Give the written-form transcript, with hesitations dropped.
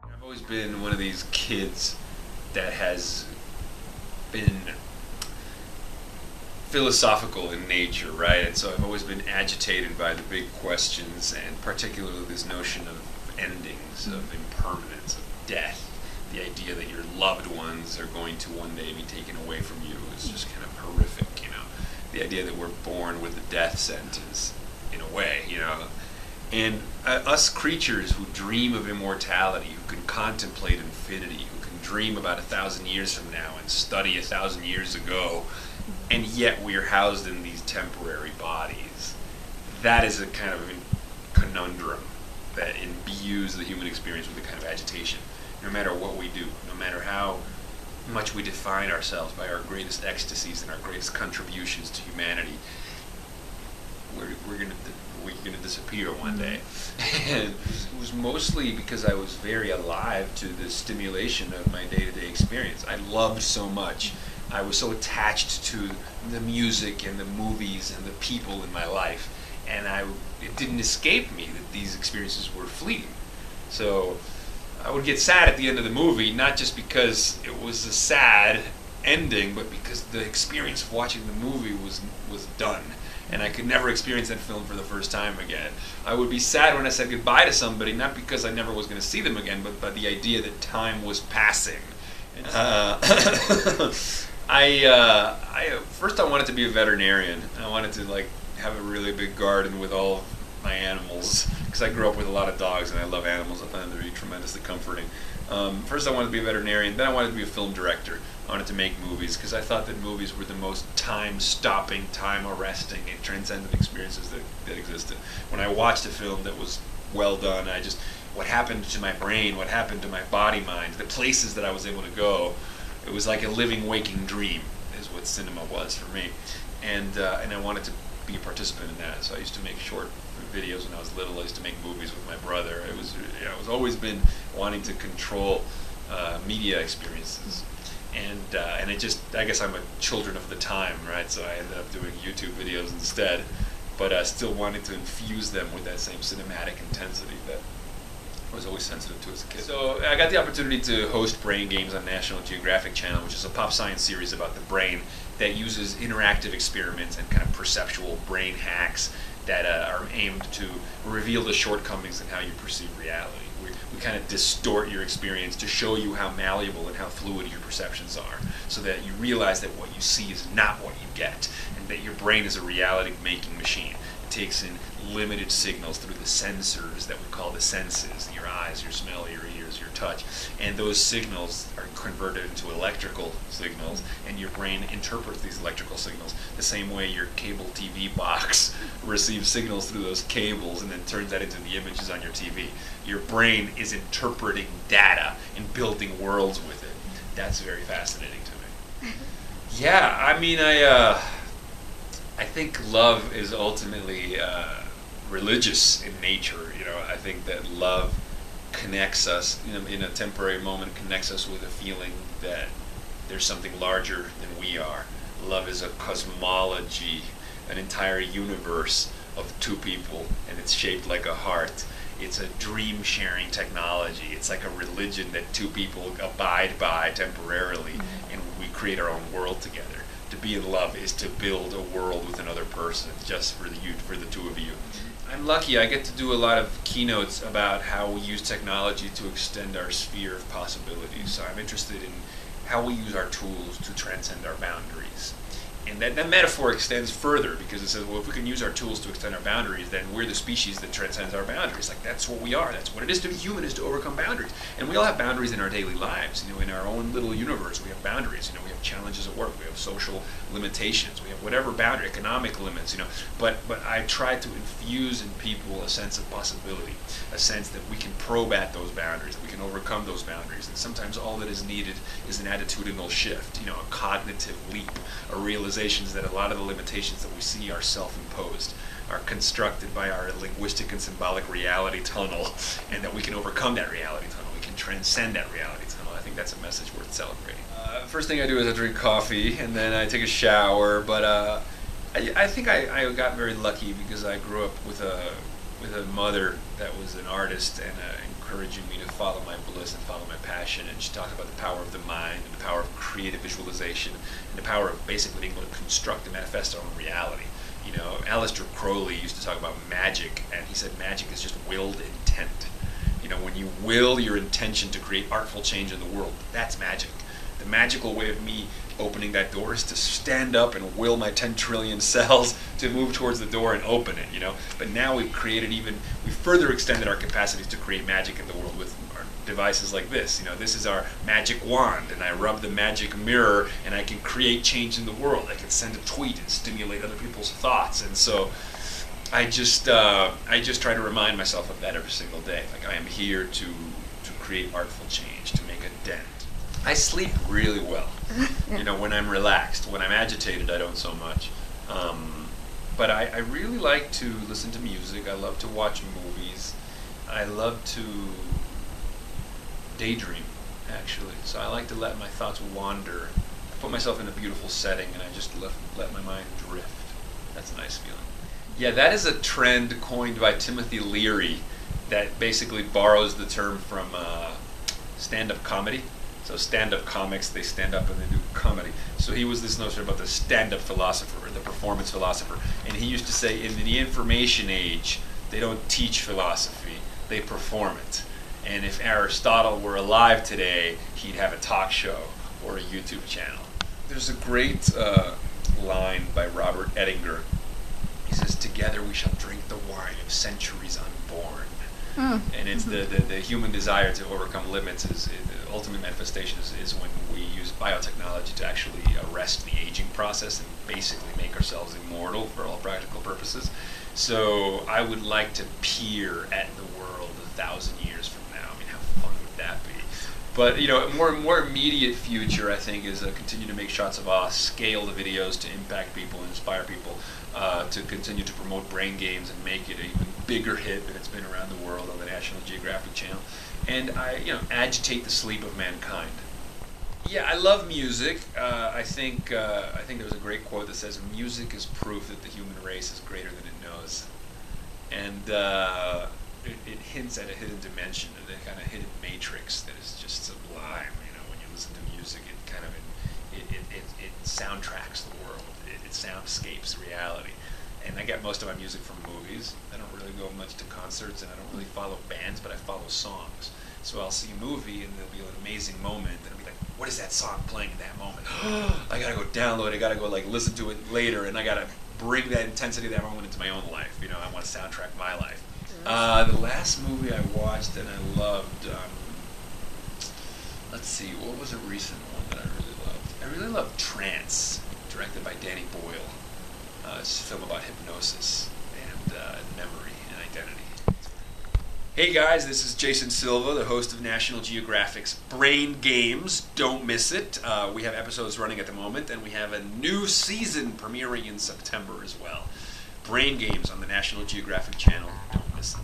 I've always been one of these kids that has been philosophical in nature, right? And so I've always been agitated by the big questions, and particularly this notion of endings, of impermanence, of death. The idea that your loved ones are going to one day be taken away from you is just kind of horrific, you know. The idea that we're born with the death sentence, in a way, you know. And us creatures who dream of immortality, who can contemplate infinity, who can dream about 1,000 years from now and study 1,000 years ago, and yet we are housed in these temporary bodies. That is a kind of conundrum that imbues the human experience with a kind of agitation. No matter what we do, no matter how much we define ourselves by our greatest ecstasies and our greatest contributions to humanity, we're going to disappear one day. And it was mostly because I was very alive to the stimulation of my day-to-day experience. I loved so much. I was so attached to the music and the movies and the people in my life, and it didn't escape me that these experiences were fleeting. So I would get sad at the end of the movie, not just because it was a sad ending, but because the experience of watching the movie was done, and I could never experience that film for the first time again. I would be sad when I said goodbye to somebody, not because I never was going to see them again, but by the idea that time was passing. First I wanted to be a veterinarian. I wanted to have a really big garden with all of my animals, because I grew up with a lot of dogs and I love animals. I find them to be tremendously comforting. First I wanted to be a veterinarian, then I wanted to be a film director. I wanted to make movies because I thought that movies were the most time-stopping, time-arresting, and transcendent experiences that existed. When I watched a film that was well done, what happened to my brain, what happened to my body-mind, the places that I was able to go, it was like a living, waking dream, is what cinema was for me. And I wanted to be a participant in that. So I used to make short videos when I was little. I used to make movies with my brother. I was always been wanting to control media experiences. And I guess I'm a children of the time, right? So I ended up doing YouTube videos instead, but still wanting to infuse them with that same cinematic intensity that I was always sensitive to as a kid. So I got the opportunity to host Brain Games on National Geographic Channel, which is a pop science series about the brain that uses interactive experiments and kind of perceptual brain hacks that are aimed to reveal the shortcomings in how you perceive reality. We kind of distort your experience to show you how malleable and how fluid your perceptions are, so that you realize that what you see is not what you get, and that your brain is a reality-making machine. It takes in limited signals through the sensors that we call the senses, your eyes, your smell, your ears, your touch, and those signals are converted into electrical signals, and your brain interprets these electrical signals the same way your cable TV box receives signals through those cables and then turns that into the images on your TV. Your brain is interpreting data and building worlds with it. That's very fascinating to me. Yeah, I mean, I think love is ultimately religious in nature. You know, I think that love connects us, in a temporary moment, connects us with a feeling that there's something larger than we are. Love is a cosmology, an entire universe of two people, and it's shaped like a heart. It's a dream-sharing technology. It's like a religion that two people abide by temporarily, and we create our own world together. To be in love is to build a world with another person, just for the two of you. I'm lucky. I get to do a lot of keynotes about how we use technology to extend our sphere of possibilities. So I'm interested in how we use our tools to transcend our boundaries. And that metaphor extends further, because it says, well, if we can use our tools to extend our boundaries, then we're the species that transcends our boundaries. Like, that's what we are. That's what it is to be human, is to overcome boundaries. And we all have boundaries in our daily lives. In our own little universe, we have boundaries. We have challenges at work. We have social limitations. We have whatever boundary, economic limits. But I try to infuse in people a sense of possibility, a sense that we can probe at those boundaries, that we can overcome those boundaries. And sometimes all that is needed is an attitudinal shift, a cognitive leap, a realization that a lot of the limitations that we see are self-imposed, are constructed by our linguistic and symbolic reality tunnel, and that we can overcome that reality tunnel. We can transcend that reality tunnel. I think that's a message worth celebrating. First thing I do is I drink coffee, and then I take a shower. But I think I got very lucky, because I grew up with with a mother that was an artist and encouraging me to follow my bliss and follow my passion. And she talked about the power of the mind and the power of creative visualization and the power of basically being able to construct and manifest our own reality. You know, Aleister Crowley used to talk about magic, and he said magic is just willed intent. You know, when you will your intention to create artful change in the world, that's magic. The magical way of me opening that door is to stand up and will my 10 trillion cells to move towards the door and open it, you know. But now we've further extended our capacities to create magic in the world with our devices like this. You know, this is our magic wand, and I rub the magic mirror and I can create change in the world. I can send a tweet and stimulate other people's thoughts. And so I just try to remind myself of that every single day. Like, I am here to create artful change, to make a dent. I sleep really well, you know, when I'm relaxed. When I'm agitated, I don't so much. But I really like to listen to music. I love to watch movies. I love to daydream, actually. So I like to let my thoughts wander. I put myself in a beautiful setting, and I just let my mind drift. That's a nice feeling. Yeah, that is a trend coined by Timothy Leary that basically borrows the term from stand-up comedy. So stand-up comics, they stand up and they do comedy. So he was this notion about the stand-up philosopher, or the performance philosopher. And he used to say, in the information age, they don't teach philosophy, they perform it. And if Aristotle were alive today, he'd have a talk show or a YouTube channel. There's a great line by Robert Ettinger. He says, "Together we shall drink the wine of centuries unborn." And it's the human desire to overcome limits. The ultimate manifestation is when we use biotechnology to actually arrest the aging process and basically make ourselves immortal for all practical purposes. So I would like to peer at the world 1,000 years from now. I mean, how fun would that be? But, you know, a more immediate future, I think, is continue to make shots of awe, scale the videos to impact people, inspire people, to continue to promote brain games and make it an even bigger hit than it's been around the world on the National Geographic channel. And agitate the sleep of mankind. Yeah, I love music. I think there's a great quote that says, "Music is proof that the human race is greater than it knows." And it hints at a hidden dimension, a kind of hidden matrix that is just sublime. You know, when you listen to music, it kind of it soundtracks the world. It soundscapes reality. And I get most of my music from movies. I don't really go much to concerts, and I don't really follow bands, but I follow songs. So I'll see a movie, and there'll be an amazing moment, and I'll be like, "What is that song playing in that moment?" I gotta go download it. I gotta go listen to it later, and I gotta bring that intensity of that moment into my own life. You know, I want to soundtrack my life. The last movie I watched and I loved, let's see, what was a recent one that I really loved? I really loved Trance, directed by Danny Boyle. It's a film about hypnosis and memory and identity. Hey guys, this is Jason Silva, the host of National Geographic's Brain Games. Don't miss it. We have episodes running at the moment, and we have a new season premiering in September as well. Brain Games on the National Geographic channel. Don't miss it.